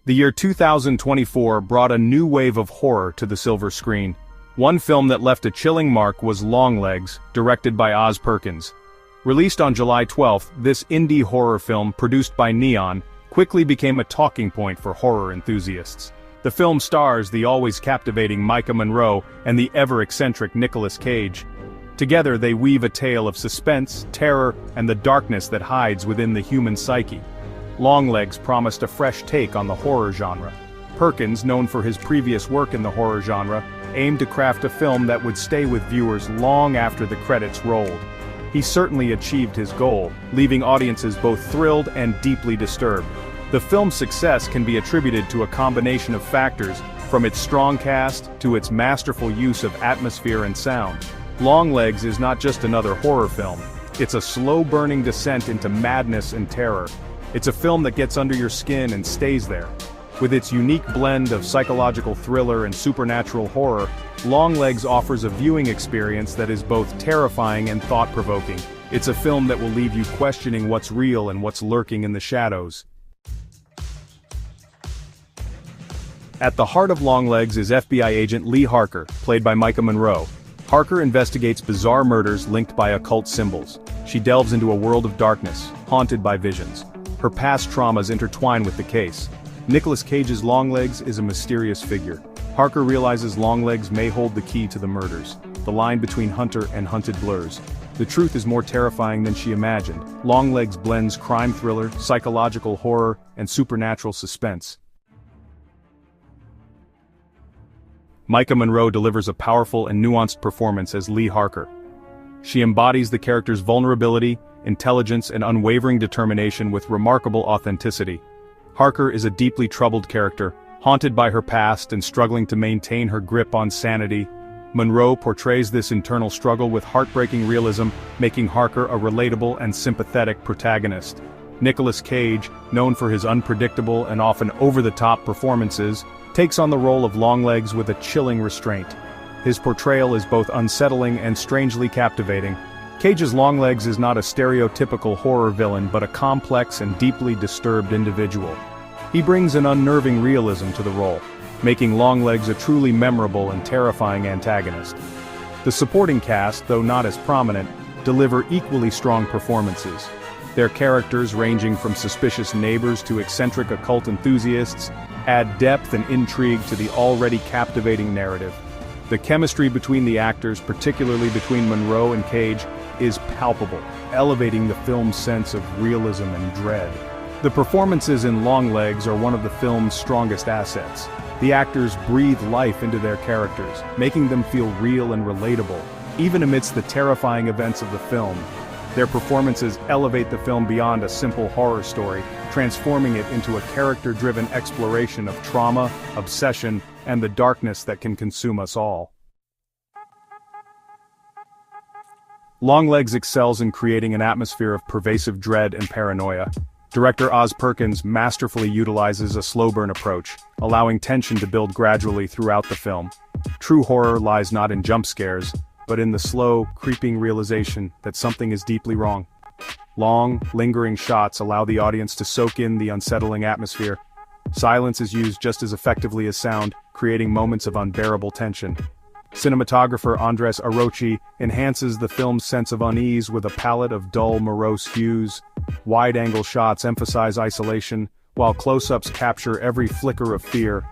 The year 2024 brought a new wave of horror to the silver screen. One film that left a chilling mark was Longlegs, directed by Oz Perkins. Released on July 12th, this indie horror film, produced by Neon, quickly became a talking point for horror enthusiasts. The film stars the always captivating Maika Monroe and the ever-eccentric Nicolas Cage. Together they weave a tale of suspense, terror, and the darkness that hides within the human psyche. Longlegs promised a fresh take on the horror genre. Perkins, known for his previous work in the horror genre, aimed to craft a film that would stay with viewers long after the credits rolled. He certainly achieved his goal, leaving audiences both thrilled and deeply disturbed. The film's success can be attributed to a combination of factors, from its strong cast to its masterful use of atmosphere and sound. Longlegs is not just another horror film. It's a slow-burning descent into madness and terror. It's a film that gets under your skin and stays there. With its unique blend of psychological thriller and supernatural horror, Longlegs offers a viewing experience that is both terrifying and thought-provoking. It's a film that will leave you questioning what's real and what's lurking in the shadows. At the heart of Longlegs is FBI agent Lee Harker, played by Maika Monroe. Harker investigates bizarre murders linked by occult symbols. She delves into a world of darkness, haunted by visions. Her past traumas intertwine with the case. Nicolas Cage's Longlegs is a mysterious figure. Harker realizes Longlegs may hold the key to the murders. The line between hunter and hunted blurs. The truth is more terrifying than she imagined. Longlegs blends crime thriller, psychological horror, and supernatural suspense. Maika Monroe delivers a powerful and nuanced performance as Lee Harker. She embodies the character's vulnerability, intelligence, and unwavering determination with remarkable authenticity. Harker is a deeply troubled character, haunted by her past and struggling to maintain her grip on sanity. Monroe portrays this internal struggle with heartbreaking realism, making Harker a relatable and sympathetic protagonist. Nicolas Cage, known for his unpredictable and often over-the-top performances, takes on the role of Longlegs with a chilling restraint. His portrayal is both unsettling and strangely captivating. Cage's Longlegs is not a stereotypical horror villain but a complex and deeply disturbed individual. He brings an unnerving realism to the role, making Longlegs a truly memorable and terrifying antagonist. The supporting cast, though not as prominent, deliver equally strong performances. Their characters, ranging from suspicious neighbors to eccentric occult enthusiasts, add depth and intrigue to the already captivating narrative. The chemistry between the actors, particularly between Monroe and Cage, is palpable, elevating the film's sense of realism and dread. The performances in Longlegs are one of the film's strongest assets. The actors breathe life into their characters, making them feel real and relatable, even amidst the terrifying events of the film. Their performances elevate the film beyond a simple horror story, transforming it into a character-driven exploration of trauma, obsession, and the darkness that can consume us all. Longlegs excels in creating an atmosphere of pervasive dread and paranoia. Director Oz Perkins masterfully utilizes a slow-burn approach, allowing tension to build gradually throughout the film. True horror lies not in jump scares, but in the slow, creeping realization that something is deeply wrong. Long, lingering shots allow the audience to soak in the unsettling atmosphere. Silence is used just as effectively as sound, creating moments of unbearable tension. Cinematographer Andres Arochi enhances the film's sense of unease with a palette of dull, morose hues. Wide-angle shots emphasize isolation, while close-ups capture every flicker of fear.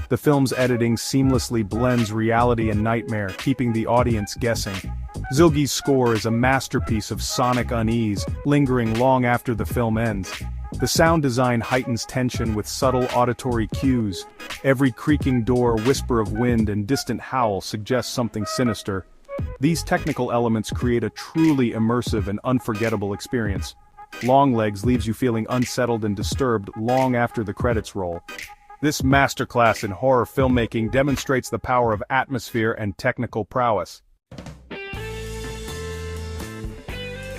The film's editing seamlessly blends reality and nightmare, keeping the audience guessing. Zilgi's score is a masterpiece of sonic unease, lingering long after the film ends. The sound design heightens tension with subtle auditory cues. Every creaking door, whisper of wind, and distant howl suggests something sinister. These technical elements create a truly immersive and unforgettable experience. Longlegs leaves you feeling unsettled and disturbed long after the credits roll. This masterclass in horror filmmaking demonstrates the power of atmosphere and technical prowess.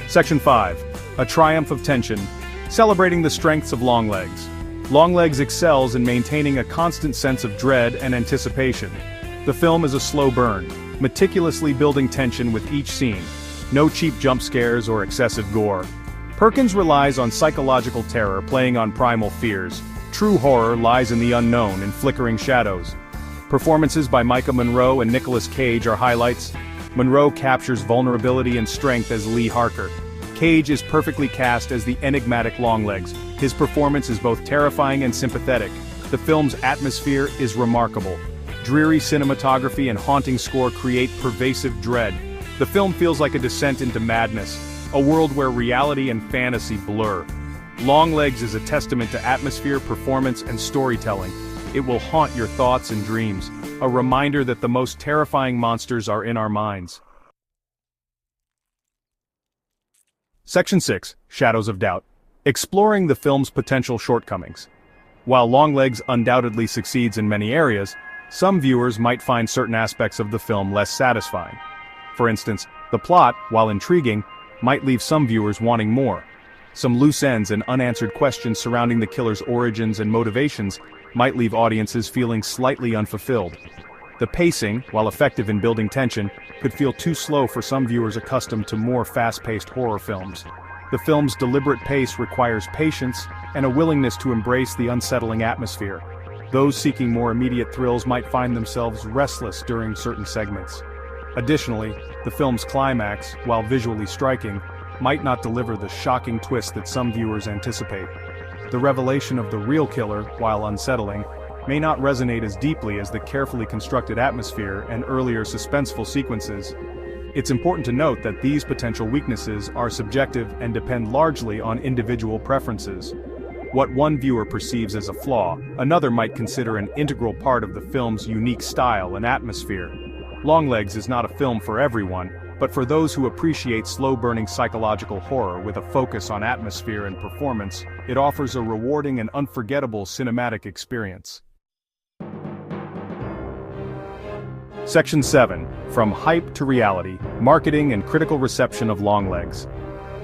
Section 5. A Triumph of Tension. Celebrating the strengths of Longlegs. Longlegs excels in maintaining a constant sense of dread and anticipation. The film is a slow burn, meticulously building tension with each scene. No cheap jump scares or excessive gore. Perkins relies on psychological terror playing on primal fears. True horror lies in the unknown and flickering shadows. Performances by Micah Monroe and Nicolas Cage are highlights. Monroe captures vulnerability and strength as Lee Harker. Cage is perfectly cast as the enigmatic Longlegs. His performance is both terrifying and sympathetic. The film's atmosphere is remarkable. Dreary cinematography and haunting score create pervasive dread. The film feels like a descent into madness, a world where reality and fantasy blur. Longlegs is a testament to atmosphere, performance, and storytelling. It will haunt your thoughts and dreams, a reminder that the most terrifying monsters are in our minds. Section 6, Shadows of Doubt. Exploring the film's potential shortcomings. While Longlegs undoubtedly succeeds in many areas, some viewers might find certain aspects of the film less satisfying. For instance, the plot, while intriguing, might leave some viewers wanting more. Some loose ends and unanswered questions surrounding the killer's origins and motivations might leave audiences feeling slightly unfulfilled. The pacing, while effective in building tension, could feel too slow for some viewers accustomed to more fast-paced horror films. The film's deliberate pace requires patience and a willingness to embrace the unsettling atmosphere. Those seeking more immediate thrills might find themselves restless during certain segments. Additionally, the film's climax, while visually striking, might not deliver the shocking twist that some viewers anticipate. The revelation of the real killer, while unsettling, may not resonate as deeply as the carefully constructed atmosphere and earlier suspenseful sequences. It's important to note that these potential weaknesses are subjective and depend largely on individual preferences. What one viewer perceives as a flaw, another might consider an integral part of the film's unique style and atmosphere. Longlegs is not a film for everyone, but for those who appreciate slow-burning psychological horror with a focus on atmosphere and performance, it offers a rewarding and unforgettable cinematic experience. Section 7, From Hype to Reality, Marketing and Critical Reception of Longlegs.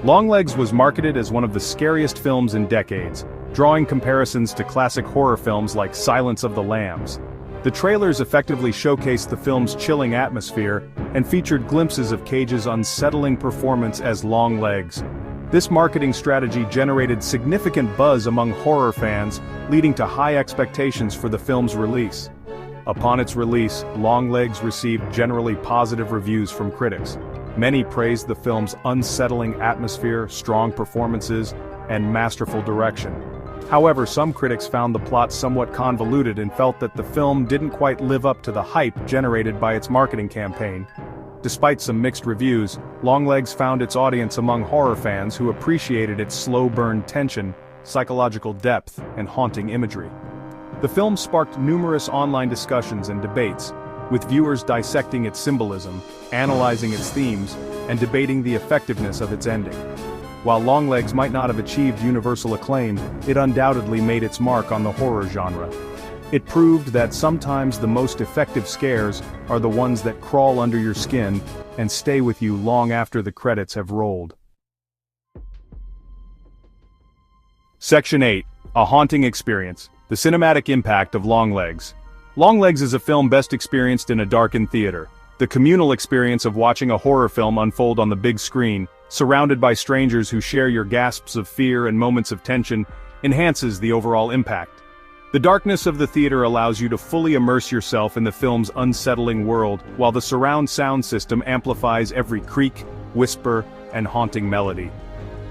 Longlegs was marketed as one of the scariest films in decades, drawing comparisons to classic horror films like Silence of the Lambs. The trailers effectively showcased the film's chilling atmosphere and featured glimpses of Cage's unsettling performance as Longlegs. This marketing strategy generated significant buzz among horror fans, leading to high expectations for the film's release. Upon its release, Longlegs received generally positive reviews from critics. Many praised the film's unsettling atmosphere, strong performances, and masterful direction. However, some critics found the plot somewhat convoluted and felt that the film didn't quite live up to the hype generated by its marketing campaign. Despite some mixed reviews, Longlegs found its audience among horror fans who appreciated its slow-burn tension, psychological depth, and haunting imagery. The film sparked numerous online discussions and debates, with viewers dissecting its symbolism, analyzing its themes, and debating the effectiveness of its ending. While Longlegs might not have achieved universal acclaim, it undoubtedly made its mark on the horror genre. It proved that sometimes the most effective scares are the ones that crawl under your skin and stay with you long after the credits have rolled. Section 8, A Haunting Experience, The Cinematic Impact of Longlegs. Longlegs is a film best experienced in a darkened theater. The communal experience of watching a horror film unfold on the big screen, surrounded by strangers who share your gasps of fear and moments of tension, enhances the overall impact. The darkness of the theater allows you to fully immerse yourself in the film's unsettling world, while the surround sound system amplifies every creak, whisper, and haunting melody.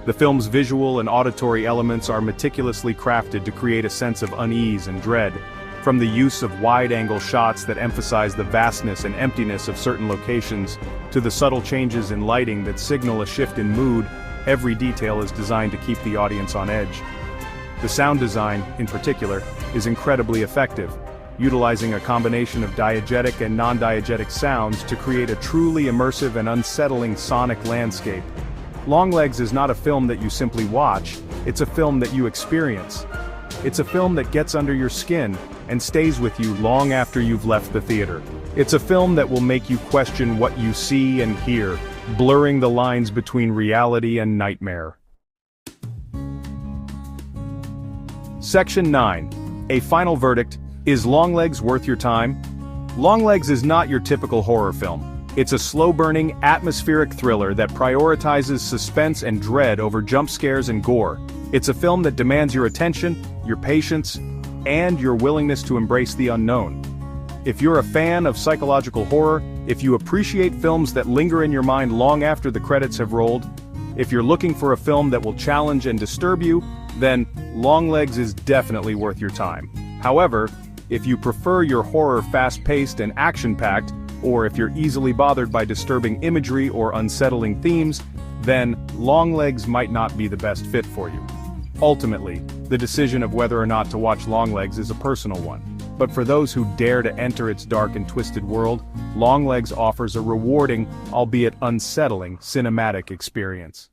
The film's visual and auditory elements are meticulously crafted to create a sense of unease and dread. From the use of wide-angle shots that emphasize the vastness and emptiness of certain locations, to the subtle changes in lighting that signal a shift in mood, every detail is designed to keep the audience on edge. The sound design, in particular, is incredibly effective, utilizing a combination of diegetic and non-diegetic sounds to create a truly immersive and unsettling sonic landscape. Longlegs is not a film that you simply watch, it's a film that you experience. It's a film that gets under your skin and stays with you long after you've left the theater. It's a film that will make you question what you see and hear, blurring the lines between reality and nightmare. Section 9. A Final Verdict, Is Longlegs Worth Your Time? Longlegs is not your typical horror film. It's a slow-burning, atmospheric thriller that prioritizes suspense and dread over jump scares and gore. It's a film that demands your attention, your patience, and your willingness to embrace the unknown. If you're a fan of psychological horror, if you appreciate films that linger in your mind long after the credits have rolled, if you're looking for a film that will challenge and disturb you, then Longlegs is definitely worth your time. However, if you prefer your horror fast-paced and action-packed, or if you're easily bothered by disturbing imagery or unsettling themes, then Longlegs might not be the best fit for you. Ultimately, the decision of whether or not to watch Longlegs is a personal one. But for those who dare to enter its dark and twisted world, Longlegs offers a rewarding, albeit unsettling, cinematic experience.